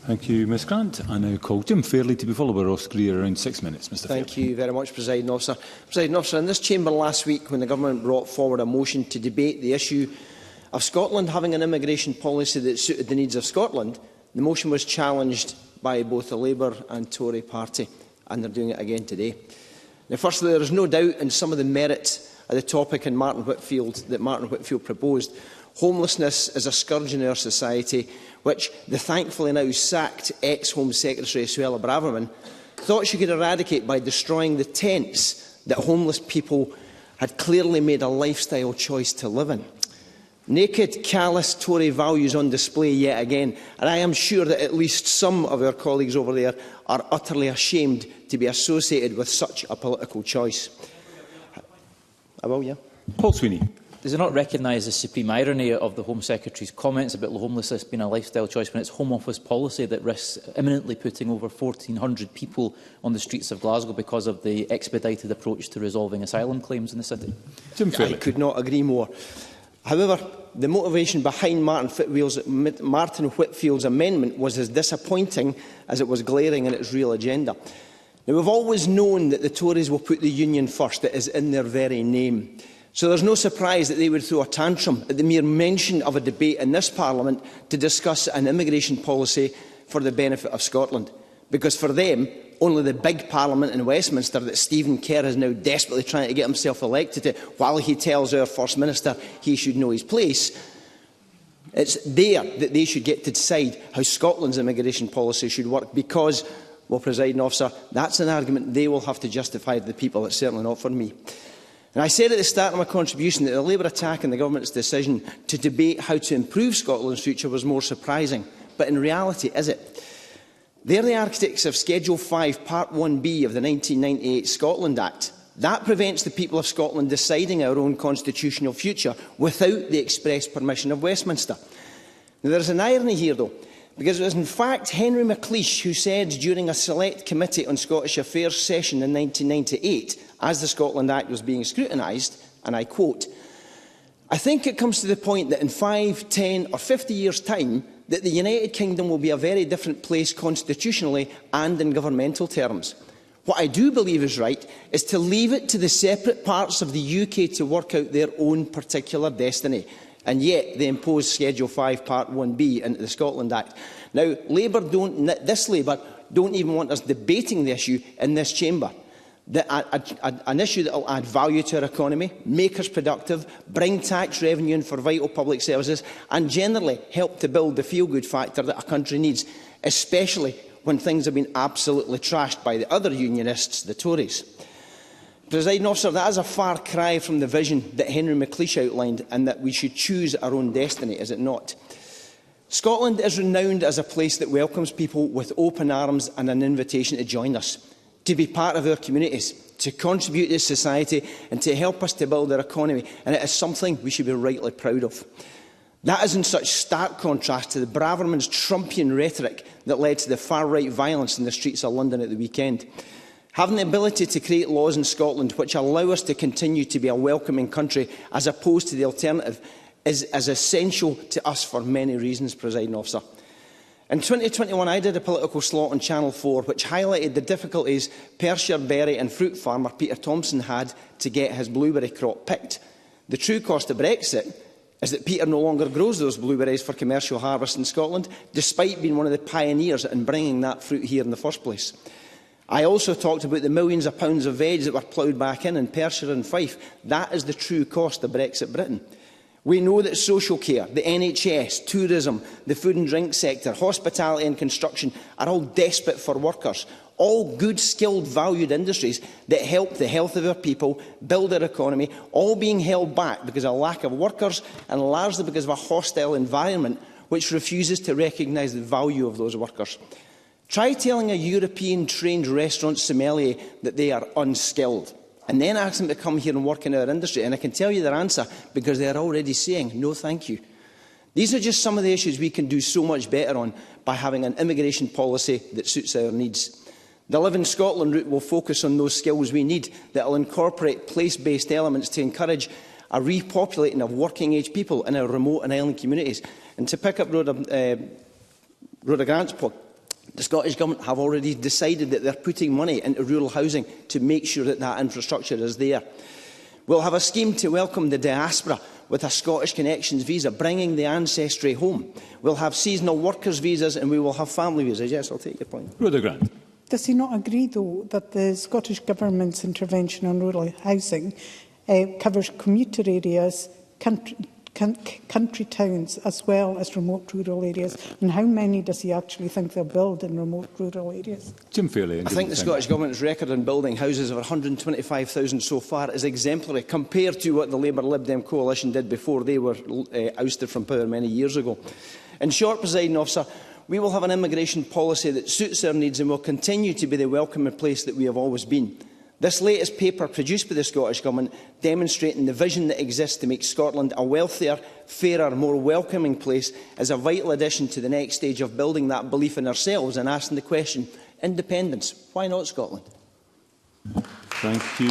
Thank you, Ms Grant. I now call Jim Fairlie to be followed by Ross Greer. Around 6 minutes, Mr. Thank Fairlie. you very much, Presiding Officer. Presiding Officer, in this chamber last week, when the Government brought forward a motion to debate the issue of Scotland having an immigration policy that suited the needs of Scotland, the motion was challenged by both the Labour and Tory party, and they're doing it again today. Now, firstly, there is no doubt in some of the merit of the topic that Martin Whitfield proposed. Homelessness is a scourge in our society, which the thankfully now sacked ex-Home Secretary Suella Braverman thought she could eradicate by destroying the tents that homeless people had clearly made a lifestyle choice to live in. Naked, callous Tory values on display yet again, and I am sure that at least some of our colleagues over there are utterly ashamed to be associated with such a political choice. I will, yeah. Paul Sweeney. Does it not recognise the supreme irony of the Home Secretary's comments about homelessness being a lifestyle choice when it's Home Office policy that risks imminently putting over 1,400 people on the streets of Glasgow because of the expedited approach to resolving asylum claims in the city? Jim Fairlie. I could not agree more. However, the motivation behind Martin Whitfield's amendment was as disappointing as it was glaring in its real agenda. Now, we've always known that the Tories will put the union first. It is in their very name. So there is no surprise that they would throw a tantrum at the mere mention of a debate in this Parliament to discuss an immigration policy for the benefit of Scotland. Because for them, only the big Parliament in Westminster that Stephen Kerr is now desperately trying to get himself elected to, while he tells our First Minister he should know his place, it's there that they should get to decide how Scotland's immigration policy should work because, well, Presiding Officer, that's an argument they will have to justify to the people. It's certainly not for me. And I said at the start of my contribution that the Labour attack on the Government's decision to debate how to improve Scotland's future was more surprising. But in reality, is it? They are the architects of Schedule 5, Part 1B of the 1998 Scotland Act. That prevents the people of Scotland deciding our own constitutional future without the express permission of Westminster. Now, there is an irony here, though, because it was in fact Henry McLeish who said during a Select Committee on Scottish Affairs session in 1998, as the Scotland Act was being scrutinised, and I quote, "I think it comes to the point that in 5, 10 or 50 years' time, that the United Kingdom will be a very different place constitutionally and in governmental terms. What I do believe is right is to leave it to the separate parts of the UK to work out their own particular destiny." And yet they impose Schedule 5, Part 1B into the Scotland Act. Now, this Labour don't even want us debating the issue in this chamber. An issue that will add value to our economy, make us productive, bring tax revenue in for vital public services, and generally help to build the feel-good factor that a country needs, especially when things have been absolutely trashed by the other unionists, the Tories. Presiding Officer, that is a far cry from the vision that Henry McLeish outlined, and that we should choose our own destiny, is it not? Scotland is renowned as a place that welcomes people with open arms and an invitation to join us, to be part of our communities, to contribute to society and to help us to build our economy, and it is something we should be rightly proud of. That is in such stark contrast to the Braverman's Trumpian rhetoric that led to the far-right violence in the streets of London at the weekend. Having the ability to create laws in Scotland which allow us to continue to be a welcoming country as opposed to the alternative is as essential to us for many reasons, Presiding Officer. In 2021, I did a political slot on Channel 4 which highlighted the difficulties Perthshire berry and fruit farmer Peter Thompson had to get his blueberry crop picked. The true cost of Brexit is that Peter no longer grows those blueberries for commercial harvest in Scotland, despite being one of the pioneers in bringing that fruit here in the first place. I also talked about the millions of pounds of veg that were ploughed back in Perthshire and Fife. That is the true cost of Brexit Britain. We know that social care, the NHS, tourism, the food and drink sector, hospitality and construction are all desperate for workers, all good, skilled, valued industries that help the health of our people, build our economy, all being held back because of a lack of workers and largely because of a hostile environment which refuses to recognise the value of those workers. Try telling a European-trained restaurant sommelier that they are unskilled, and then ask them to come here and work in our industry, and I can tell you their answer, because they are already saying, no thank you. These are just some of the issues we can do so much better on by having an immigration policy that suits our needs. The Live in Scotland route will focus on those skills we need, that will incorporate place-based elements to encourage a repopulating of working-age people in our remote and island communities. And to pick up Rhoda Grant's The Scottish Government have already decided that they're putting money into rural housing to make sure that that infrastructure is there. We'll have a scheme to welcome the diaspora with a Scottish Connections visa, bringing the ancestry home. We'll have seasonal workers visas and we will have family visas. Yes, I'll take your point. Rhoda Grant. Does he not agree, though, that the Scottish Government's intervention on rural housing covers commuter areas, country towns, as well as remote rural areas? And how many does he actually think they'll build in remote rural areas? Jim Fairlie. I think the Scottish Government's record in building houses of 125,000 so far is exemplary compared to what the Labour Lib Dem coalition did before they were ousted from power many years ago. In short, Presiding Officer, we will have an immigration policy that suits our needs and will continue to be the welcoming place that we have always been. This latest paper produced by the Scottish Government, demonstrating the vision that exists to make Scotland a wealthier, fairer, more welcoming place, is a vital addition to the next stage of building that belief in ourselves and asking the question, independence, why not Scotland? Thank you.